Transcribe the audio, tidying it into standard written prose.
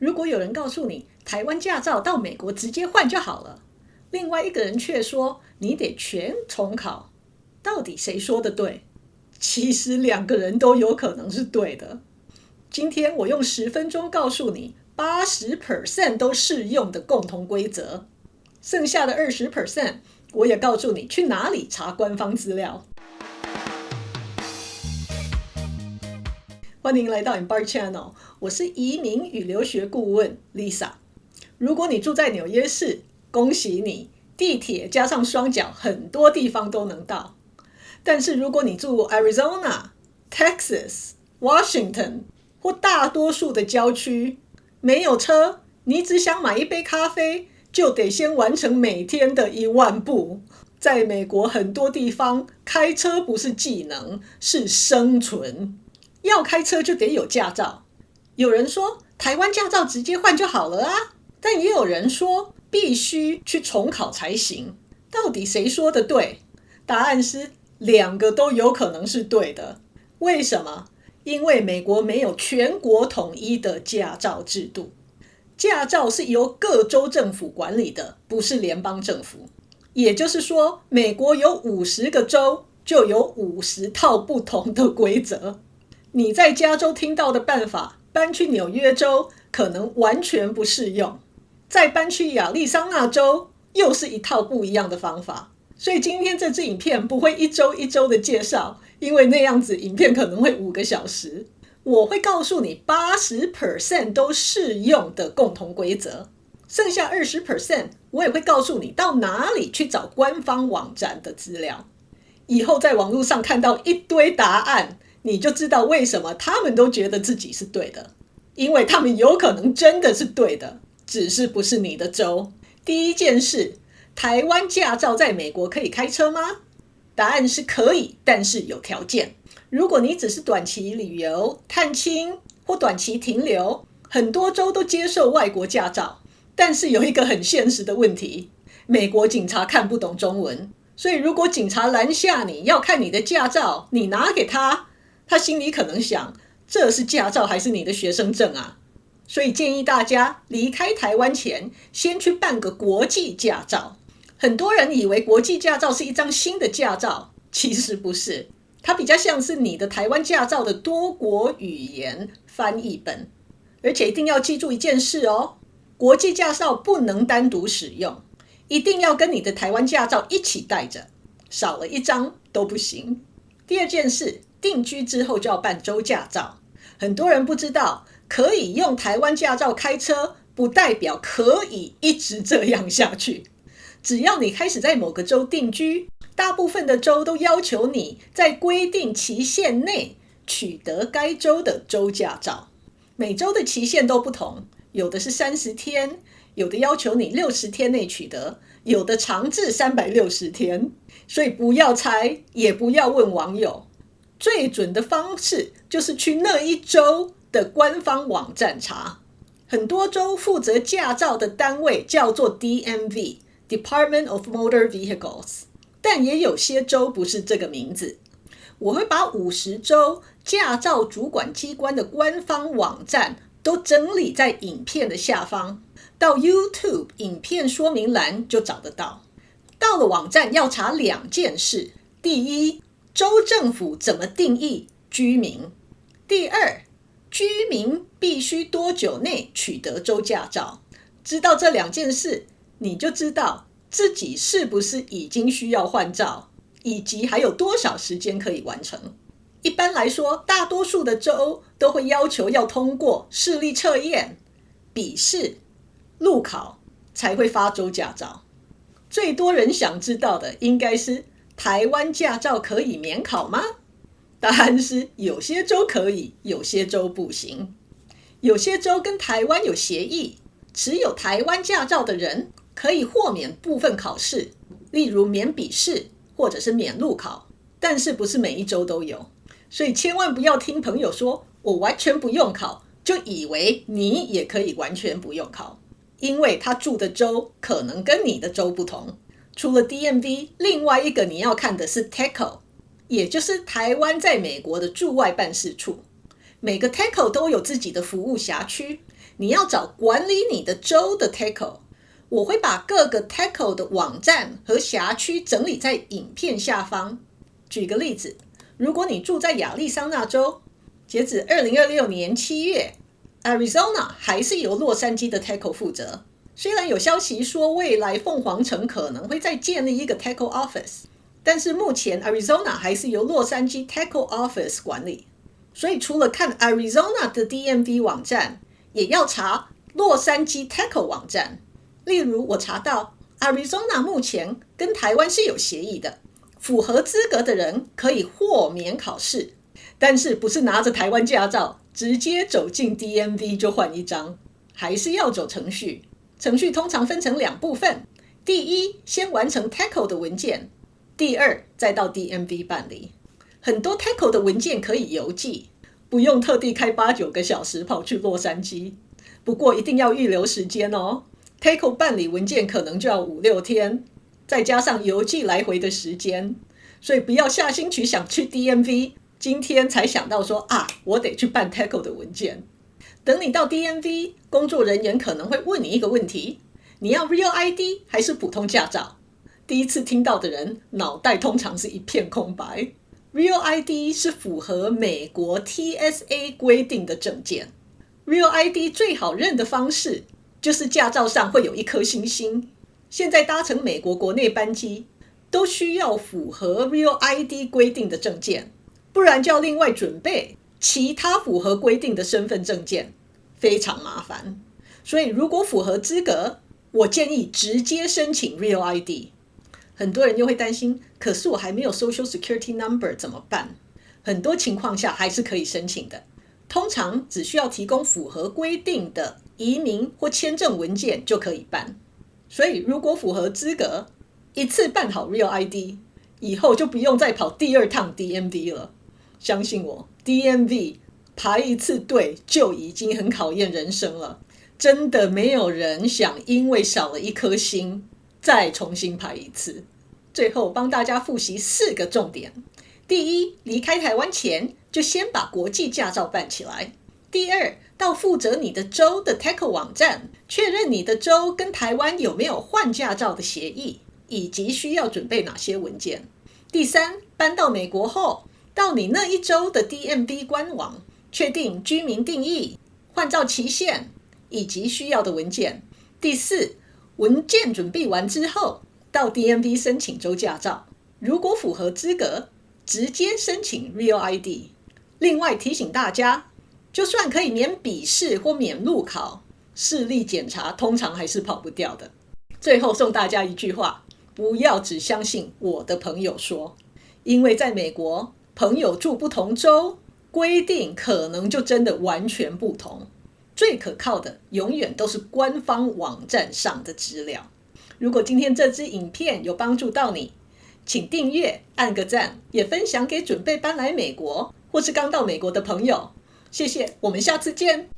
如果有人告诉你台湾驾照到美国直接换就好了，另外一个人却说你得全重考，到底谁说的对？其实两个人都有可能是对的。今天我用10分钟告诉你 80% 都适用的共同规则，剩下的 20% 我也告诉你去哪里查官方资料。欢迎来到 Embark Channel， 我是移民与留学顾问 Lisa。 如果你住在纽约市，恭喜你，地铁加上双脚很多地方都能到。但是如果你住 Arizona、Texas、Washington 或大多数的郊区，没有车，你只想买一杯咖啡，就得先完成每天的1万步。在美国很多地方，开车不是技能，是生存。要开车就得有驾照。有人说台湾驾照直接换就好了啊，但也有人说必须去重考才行。到底谁说的对？答案是两个都有可能是对的。为什么？因为美国没有全国统一的驾照制度，驾照是由各州政府管理的，不是联邦政府。也就是说，美国有50个州，就有50套不同的规则。你在加州听到的办法，搬去纽约州可能完全不适用，再搬去亚利桑那州又是一套不一样的方法。所以今天这支影片不会一周一周的介绍，因为那样子影片可能会5个小时。我会告诉你 80% 都适用的共同规则，剩下 20% 我也会告诉你到哪里去找官方网站的资料。以后在网络上看到一堆答案，你就知道为什么他们都觉得自己是对的，因为他们有可能真的是对的，只是不是你的州。第一件事，台湾驾照在美国可以开车吗？答案是可以，但是有条件。如果你只是短期旅游、探亲或短期停留，很多州都接受外国驾照，但是有一个很现实的问题，美国警察看不懂中文，所以如果警察拦下你要看你的驾照，你拿给他，他心里可能想，这是驾照还是你的学生证啊？所以建议大家离开台湾前，先去办个国际驾照。很多人以为国际驾照是一张新的驾照，其实不是，它比较像是你的台湾驾照的多国语言翻译本。而且一定要记住一件事哦，国际驾照不能单独使用，一定要跟你的台湾驾照一起带着，少了一张都不行。第二件事，定居之后就要办州驾照。很多人不知道，可以用台湾驾照开车，不代表可以一直这样下去。只要你开始在某个州定居，大部分的州都要求你在规定期限内取得该州的州驾照。每州的期限都不同，有的是30天，有的要求你60天内取得，有的长至360天。所以不要猜，也不要问网友。最准的方式就是去那一州的官方网站查。很多州负责驾照的单位叫做 DMV Department of Motor Vehicles， 但也有些州不是这个名字。我会把50州驾照主管机关的官方网站都整理在影片的下方，到 YouTube 影片说明栏就找得到。到了网站要查2件事，第一，州政府怎么定义居民？第二，居民必须多久内取得州驾照？知道这2件事，你就知道自己是不是已经需要换照，以及还有多少时间可以完成。一般来说，大多数的州都会要求要通过视力测验、笔试、路考才会发州驾照。最多人想知道的应该是台湾驾照可以免考吗？答案是有些州可以，有些州不行。有些州跟台湾有协议，持有台湾驾照的人可以豁免部分考试，例如免笔试或者是免路考，但是不是每一州都有。所以千万不要听朋友说我完全不用考，就以为你也可以完全不用考，因为他住的州可能跟你的州不同。除了 DMV， 另外一个你要看的是 TACO， 也就是台湾在美国的驻外办事处。每个 TACO 都有自己的服务辖区，你要找管理你的州的 TACO。我会把各个 TACO 的网站和辖区整理在影片下方。举个例子，如果你住在亚利桑那州，截止2026年7月 Arizona 还是由洛杉矶的 TACO 负责。虽然有消息说未来凤凰城可能会再建立一个 TACO Office， 但是目前 Arizona 还是由洛杉矶 TACO Office 管理。所以除了看 Arizona 的 DMV 网站，也要查洛杉矶 TACO 网站。例如我查到 Arizona 目前跟台湾是有协议的，符合资格的人可以豁免考试，但是不是拿着台湾驾照直接走进 DMV 就换一张，还是要走程序。程序通常分成2部分，第一，先完成 TACO 的文件，第二，再到 DMV 办理。很多 TACO 的文件可以邮寄，不用特地开8-9个小时跑去洛杉矶，不过一定要预留时间哦。TACO 办理文件可能就要5-6天，再加上邮寄来回的时间，所以不要下星期想去 DMV， 今天才想到说我得去办 TACO 的文件。等你到 DMV， 工作人员可能会问你一个问题，你要 Real ID 还是普通驾照？第一次听到的人脑袋通常是一片空白。Real ID 是符合美国 TSA 规定的证件。Real ID 最好认的方式就是驾照上会有一颗星星。现在搭乘美国国内班机都需要符合 Real ID 规定的证件，不然就要另外准备其他符合规定的身份证件，非常麻烦。所以如果符合资格，我建议直接申请 Real ID。 很多人又会担心，可是我还没有 Social Security Number 怎么办？很多情况下还是可以申请的，通常只需要提供符合规定的移民或签证文件就可以办。所以如果符合资格，一次办好 Real ID， 以后就不用再跑第2趟 DMV 了。相信我， DMV 排一次队就已经很考验人生了，真的没有人想因为少了一颗星再重新排一次。最后帮大家复习4个重点。第一，离开台湾前就先把国际驾照办起来。第二，到负责你的州的 TACO 网站确认你的州跟台湾有没有换驾照的协议，以及需要准备哪些文件。第三，搬到美国后，到你那一州的 DMV 官网确定居民定义、换照期限以及需要的文件。第四，文件准备完之后，到 DMV 申请州驾照，如果符合资格，直接申请 Real ID。 另外提醒大家，就算可以免笔试或免路考，视力检查通常还是跑不掉的。最后送大家一句话，不要只相信我的朋友说，因为在美国，朋友住不同州，规定可能就真的完全不同。最可靠的永远都是官方网站上的资料。如果今天这支影片有帮助到你，请订阅、按个赞，也分享给准备搬来美国或是刚到美国的朋友。谢谢，我们下次见。